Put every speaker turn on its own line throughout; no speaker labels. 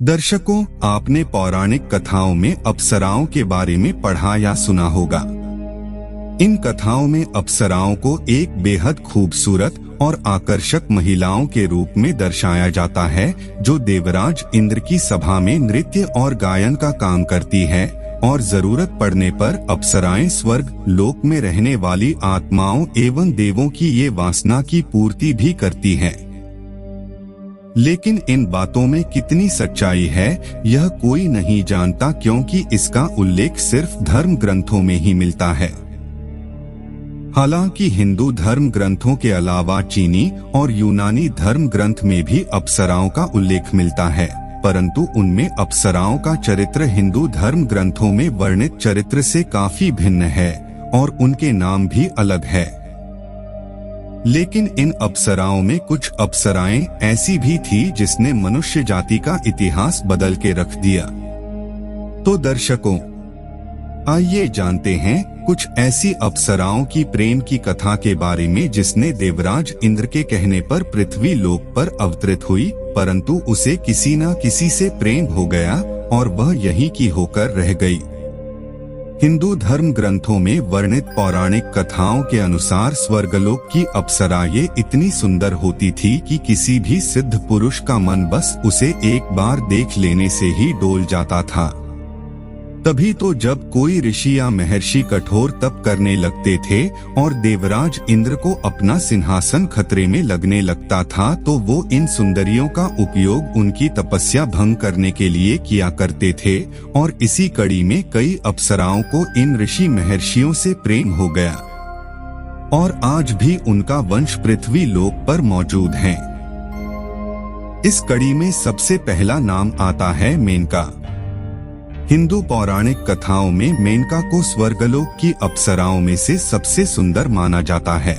दर्शकों, आपने पौराणिक कथाओं में अप्सराओं के बारे में पढ़ा या सुना होगा। इन कथाओं में अप्सराओं को एक बेहद खूबसूरत और आकर्षक महिलाओं के रूप में दर्शाया जाता है, जो देवराज इंद्र की सभा में नृत्य और गायन का काम करती है और जरूरत पड़ने पर अप्सराएं स्वर्ग लोक में रहने वाली आत्माओं एवं देवों की ये वासना की पूर्ति भी करती हैं। लेकिन इन बातों में कितनी सच्चाई है, यह कोई नहीं जानता, क्योंकि इसका उल्लेख सिर्फ धर्म ग्रंथों में ही मिलता है। हालांकि हिंदू धर्म ग्रंथों के अलावा चीनी और यूनानी धर्म ग्रंथ में भी अप्सराओं का उल्लेख मिलता है, परंतु उनमें अप्सराओं का चरित्र हिंदू धर्म ग्रंथों में वर्णित चरित्र से काफी भिन्न है और उनके नाम भी अलग है। लेकिन इन अप्सराओं में कुछ अप्सराएं ऐसी भी थी जिसने मनुष्य जाति का इतिहास बदल के रख दिया। तो दर्शकों, आइए जानते हैं कुछ ऐसी अप्सराओं की प्रेम की कथा के बारे में जिसने देवराज इंद्र के कहने पर पृथ्वी लोक पर अवतरित हुई, परंतु उसे किसी न किसी से प्रेम हो गया और वह यहीं की होकर रह गई। हिंदू धर्म ग्रंथों में वर्णित पौराणिक कथाओं के अनुसार स्वर्गलोक की अप्सराएं इतनी सुंदर होती थी कि किसी भी सिद्ध पुरुष का मन बस उसे एक बार देख लेने से ही डोल जाता था। तभी तो जब कोई ऋषि या महर्षि कठोर तप करने लगते थे और देवराज इंद्र को अपना सिंहासन खतरे में लगने लगता था, तो वो इन सुंदरियों का उपयोग उनकी तपस्या भंग करने के लिए किया करते थे और इसी कड़ी में कई अप्सराओं को इन ऋषि महर्षियों से प्रेम हो गया और आज भी उनका वंश पृथ्वी लोक पर मौजूद है। इस कड़ी में सबसे पहला नाम आता है मेनका। हिंदू पौराणिक कथाओं में मेनका को स्वर्गलोक की अप्सराओं में से सबसे सुंदर माना जाता है।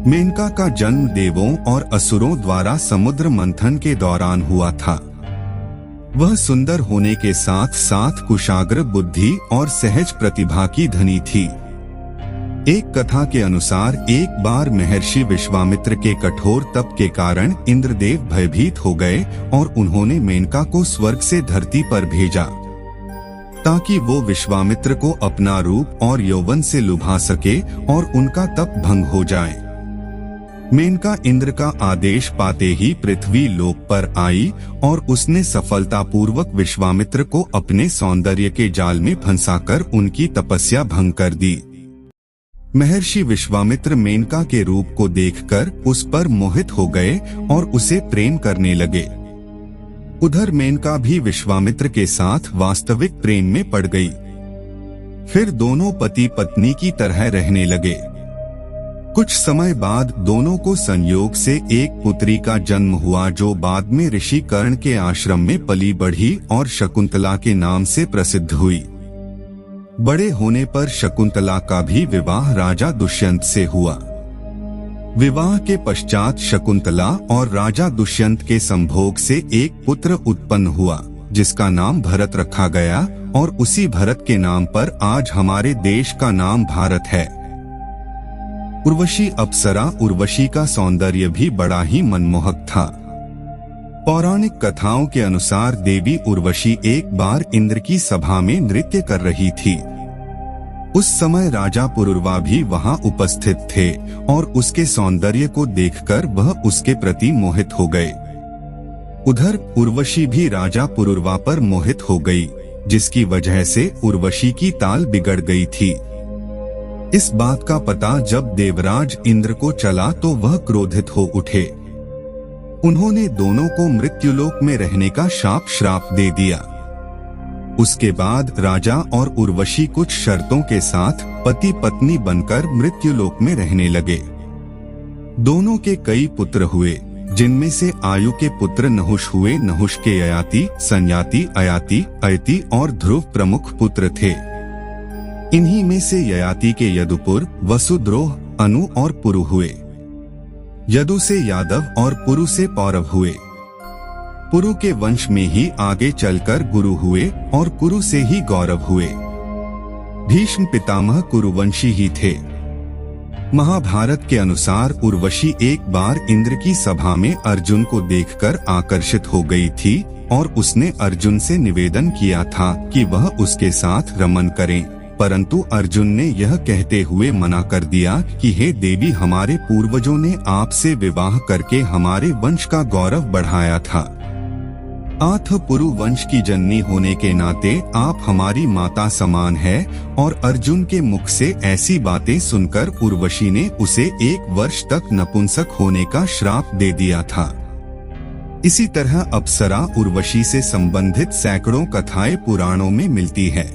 मेनका का जन्म देवों और असुरों द्वारा समुद्र मंथन के दौरान हुआ था। वह सुंदर होने के साथ साथ कुशाग्र बुद्धि और सहज प्रतिभा की धनी थी। एक कथा के अनुसार एक बार महर्षि विश्वामित्र के कठोर तप के कारण इंद्रदेव भयभीत हो गए और उन्होंने मेनका को स्वर्ग से धरती पर भेजा ताकि वो विश्वामित्र को अपना रूप और यौवन से लुभा सके और उनका तप भंग हो जाए। मेनका इंद्र का आदेश पाते ही पृथ्वी लोक पर आई और उसने सफलतापूर्वक विश्वामित्र को अपने सौंदर्य के जाल में फंसाकर उनकी तपस्या भंग कर दी। महर्षि विश्वामित्र मेनका के रूप को देखकर उस पर मोहित हो गए और उसे प्रेम करने लगे। उधर मेनका भी विश्वामित्र के साथ वास्तविक प्रेम में पड़ गई। फिर दोनों पति पत्नी की तरह रहने लगे। कुछ समय बाद दोनों को संयोग से एक पुत्री का जन्म हुआ, जो बाद में ऋषि कर्ण के आश्रम में पली बढ़ी और शकुंतला के नाम से प्रसिद्ध हुई। बड़े होने पर शकुंतला का भी विवाह राजा दुष्यंत से हुआ। विवाह के पश्चात शकुंतला और राजा दुष्यंत के संभोग से एक पुत्र उत्पन्न हुआ, जिसका नाम भरत रखा गया और उसी भरत के नाम पर आज हमारे देश का नाम भारत है। उर्वशी अप्सरा उर्वशी का सौंदर्य भी बड़ा ही मनमोहक था। पौराणिक कथाओं के अनुसार देवी उर्वशी एक बार इंद्र की सभा में नृत्य कर रही थी। उस समय राजा पुरुरवा भी वहां उपस्थित थे और उसके सौंदर्य को देखकर वह उसके प्रति मोहित हो गए। उधर उर्वशी भी राजा पुरुरवा पर मोहित हो गई, जिसकी वजह से उर्वशी की ताल बिगड़ गई थी। इस बात का पता जब देवराज इंद्र को चला तो वह क्रोधित हो उठे। उन्होंने दोनों को मृत्युलोक में रहने का श्राप दे दिया। उसके बाद राजा और उर्वशी कुछ शर्तों के साथ पति पत्नी बनकर मृत्युलोक में रहने लगे। दोनों के कई पुत्र हुए, जिनमें से आयु के पुत्र नहुष हुए। नहुष के ययाति, संयाति, अयाति, अयति और ध्रुव प्रमुख पुत्र थे। इन्हीं में से ययाति के यदुपुर, वसुद्रोह, अनु और पुरु हुए। यदु से यादव और पुरु से पौरव हुए। पुरु के वंश में ही आगे चलकर गुरु हुए और कुरु से ही गौरव हुए। भीष्म पितामह कुरुवंशी ही थे। महाभारत के अनुसार उर्वशी एक बार इंद्र की सभा में अर्जुन को देखकर आकर्षित हो गई थी, और उसने अर्जुन से निवेदन किया था कि वह उसके साथ रमन करें, परंतु अर्जुन ने यह कहते हुए मना कर दिया कि हे देवी, हमारे पूर्वजों ने आपसे विवाह करके हमारे वंश का गौरव बढ़ाया था। आठ पुरु वंश की जननी होने के नाते आप हमारी माता समान है। और अर्जुन के मुख से ऐसी बातें सुनकर उर्वशी ने उसे 1 वर्ष तक नपुंसक होने का श्राप दे दिया था। इसी तरह अप्सरा उर्वशी से संबंधित सैकड़ों कथाएं पुराणों में मिलती है।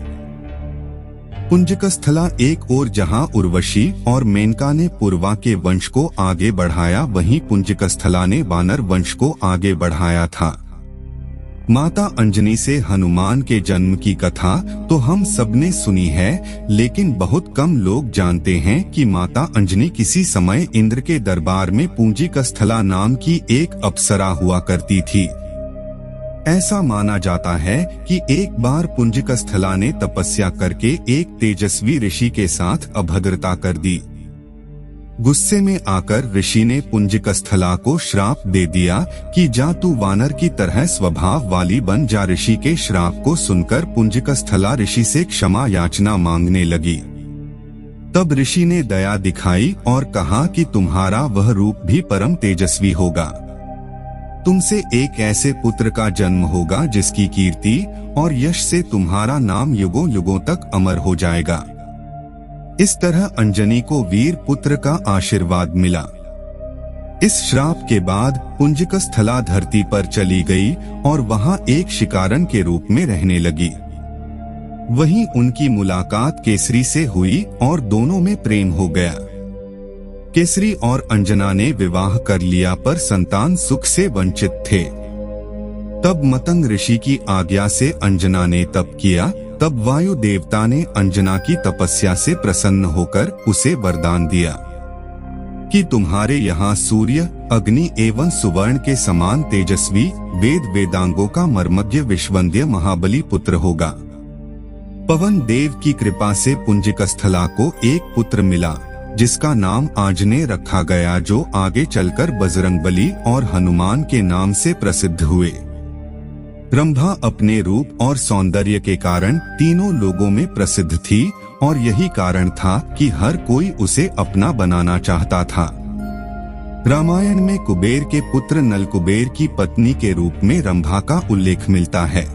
पुंजकस्थला एक ओर जहां उर्वशी और मेनका ने पूर्वा के वंश को आगे बढ़ाया, वहीं पुंजकस्थला ने वानर वंश को आगे बढ़ाया था। माता अंजनी से हनुमान के जन्म की कथा तो हम सबने सुनी है, लेकिन बहुत कम लोग जानते हैं कि माता अंजनी किसी समय इंद्र के दरबार में पुंजिकस्थला नाम की एक अप्सरा हुआ करती थी। ऐसा माना जाता है कि एक बार पुंजिकस्थला ने तपस्या करके एक तेजस्वी ऋषि के साथ अभद्रता कर दी। गुस्से में आकर ऋषि ने पुंजिकस्थला को श्राप दे दिया कि जा तू वानर की तरह स्वभाव वाली बन जा। ऋषि के श्राप को सुनकर पुंजिकस्थला ऋषि से क्षमा याचना मांगने लगी। तब ऋषि ने दया दिखाई और कहा कि तुम्हारा वह रूप भी परम तेजस्वी होगा। तुमसे एक ऐसे पुत्र का जन्म होगा जिसकी कीर्ति और यश से तुम्हारा नाम युगों युगों तक अमर हो जाएगा। इस तरह अंजनी को वीर पुत्र का आशीर्वाद मिला। इस श्राप के बाद पुंजिकस्थला धरती पर चली गई और वहां एक शिकारन के रूप में रहने लगी। वहीं उनकी मुलाकात केसरी से हुई और दोनों में प्रेम हो गया। केसरी और अंजना ने विवाह कर लिया, पर संतान सुख से वंचित थे। तब मतंग ऋषि की आज्ञा से अंजना ने तप किया। तब वायु देवता ने अंजना की तपस्या से प्रसन्न होकर उसे वरदान दिया कि तुम्हारे यहाँ सूर्य, अग्नि एवं सुवर्ण के समान तेजस्वी वेद वेदांगों का मर्मज्ञ विश्वंद्य महाबली पुत्र होगा। पवन देव की कृपा से पुंजिकस्थला को एक पुत्र मिला, जिसका नाम आंजनेय रखा गया, जो आगे चलकर बजरंगबली और हनुमान के नाम से प्रसिद्ध हुए। रंभा अपने रूप और सौंदर्य के कारण तीनों लोगों में प्रसिद्ध थी और यही कारण था कि हर कोई उसे अपना बनाना चाहता था। रामायण में कुबेर के पुत्र नलकुबेर की पत्नी के रूप में रंभा का उल्लेख मिलता है।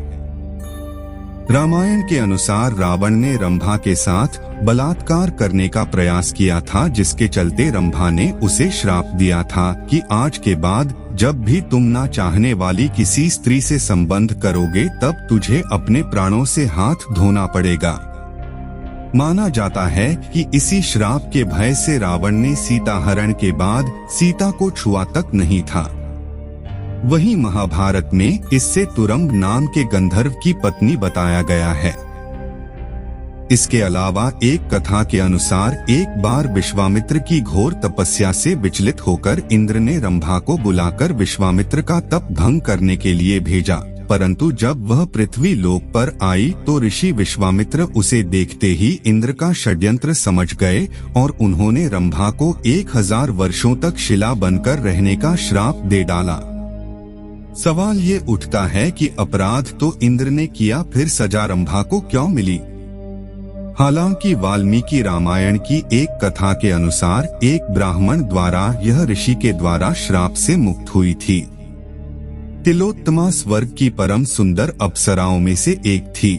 रामायण के अनुसार रावण ने रंभा के साथ बलात्कार करने का प्रयास किया था, जिसके चलते रंभा ने उसे श्राप दिया था कि आज के बाद जब भी तुम ना चाहने वाली किसी स्त्री से संबंध करोगे, तब तुझे अपने प्राणों से हाथ धोना पड़ेगा। माना जाता है कि इसी श्राप के भय से रावण ने सीता हरण के बाद सीता को छुआ तक नहीं था। वहीं महाभारत में इससे तुरंब नाम के गंधर्व की पत्नी बताया गया है। इसके अलावा एक कथा के अनुसार एक बार विश्वामित्र की घोर तपस्या से विचलित होकर इंद्र ने रंभा को बुलाकर विश्वामित्र का तप भंग करने के लिए भेजा, परंतु जब वह पृथ्वी लोक पर आई तो ऋषि विश्वामित्र उसे देखते ही इंद्र का षड्यंत्र समझ गए और उन्होंने रंभा को 1000 वर्षों तक शिला बनकर रहने का श्राप दे डाला। सवाल ये उठता है कि अपराध तो इंद्र ने किया, फिर सजा रंभा को क्यों मिली? हालांकि वाल्मीकि रामायण की एक कथा के अनुसार एक ब्राह्मण द्वारा यह ऋषि के द्वारा श्राप से मुक्त हुई थी। तिलोत्तमा स्वर्ग की परम सुंदर अप्सराओं में से एक थी।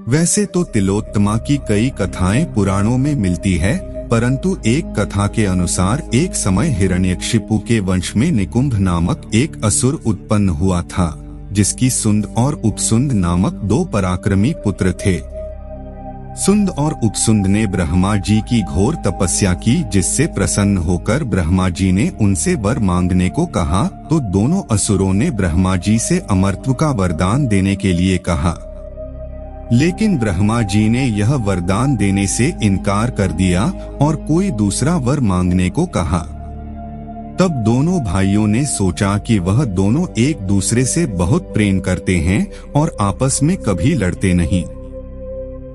वैसे तो तिलोत्तमा की कई कथाएं पुराणों में मिलती है, परंतु एक कथा के अनुसार एक समय हिरण्यकशिपु के वंश में निकुंभ नामक एक असुर उत्पन्न हुआ था, जिसकी सुंद और उपसुंद नामक 2 पराक्रमी पुत्र थे। सुंद और उपसुंद ने ब्रह्मा जी की घोर तपस्या की, जिससे प्रसन्न होकर ब्रह्मा जी ने उनसे वर मांगने को कहा, तो दोनों असुरों ने ब्रह्मा जी से अमरत्व का वरदान देने के लिए कहा, लेकिन ब्रह्मा जी ने यह वरदान देने से इनकार कर दिया और कोई दूसरा वर मांगने को कहा। तब दोनों भाइयों ने सोचा कि वह दोनों एक दूसरे से बहुत प्रेम करते हैं और आपस में कभी लड़ते नहीं।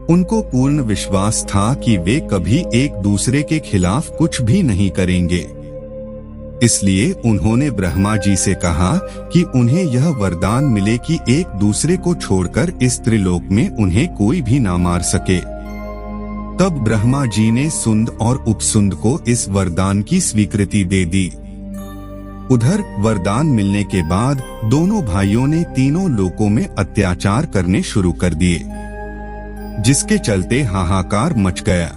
उनको पूर्ण विश्वास था कि वे कभी एक दूसरे के खिलाफ कुछ भी नहीं करेंगे। इसलिए उन्होंने ब्रह्मा जी से कहा कि उन्हें यह वरदान मिले कि एक दूसरे को छोड़कर इस त्रिलोक में उन्हें कोई भी ना मार सके। तब ब्रह्मा जी ने सुंद और उपसुंद को इस वरदान की स्वीकृति दे दी। उधर वरदान मिलने के बाद दोनों भाइयों ने तीनों लोकों में अत्याचार करने शुरू कर दिए, जिसके चलते हाहाकार मच गया।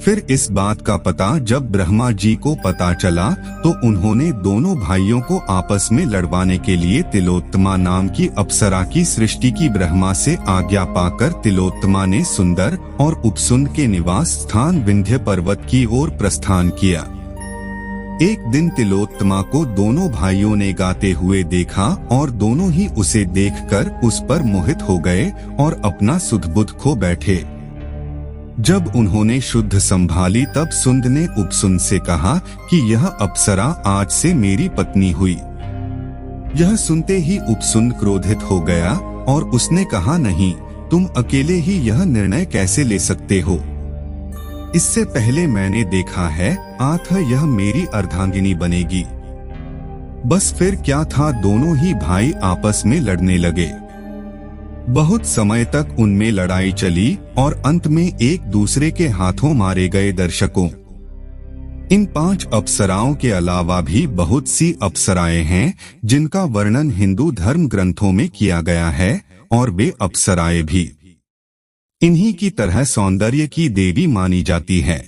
फिर इस बात का पता जब ब्रह्मा जी को पता चला तो उन्होंने दोनों भाइयों को आपस में लड़वाने के लिए तिलोत्तमा नाम की अप्सरा की सृष्टि की। ब्रह्मा से आज्ञा पाकर तिलोत्तमा ने सुंदर और उपसुंद के निवास स्थान विंध्य पर्वत की ओर प्रस्थान किया। एक दिन तिलोत्तमा को दोनों भाइयों ने गाते हुए देखा और दोनों ही उसे देखकर उस पर मोहित हो गए और अपना सुध बुध खो बैठे। जब उन्होंने शुद्ध संभाली तब सुंद ने उपसुंद से कहा कि यह अप्सरा आज से मेरी पत्नी हुई। यह सुनते ही उपसुंद क्रोधित हो गया और उसने कहा, नहीं, तुम अकेले ही यह निर्णय कैसे ले सकते हो? इससे पहले मैंने देखा है, आठ यह मेरी अर्धांगिनी बनेगी। बस फिर क्या था, दोनों ही भाई आपस में लड़ने लगे। बहुत समय तक उनमें लड़ाई चली और अंत में एक दूसरे के हाथों मारे गए। दर्शकों, इन 5 अप्सराओं के अलावा भी बहुत सी अप्सराएं हैं जिनका वर्णन हिंदू धर्म ग्रंथों में किया गया है और वे अप्सराएं भी इन्हीं की तरह सौंदर्य की देवी मानी जाती है।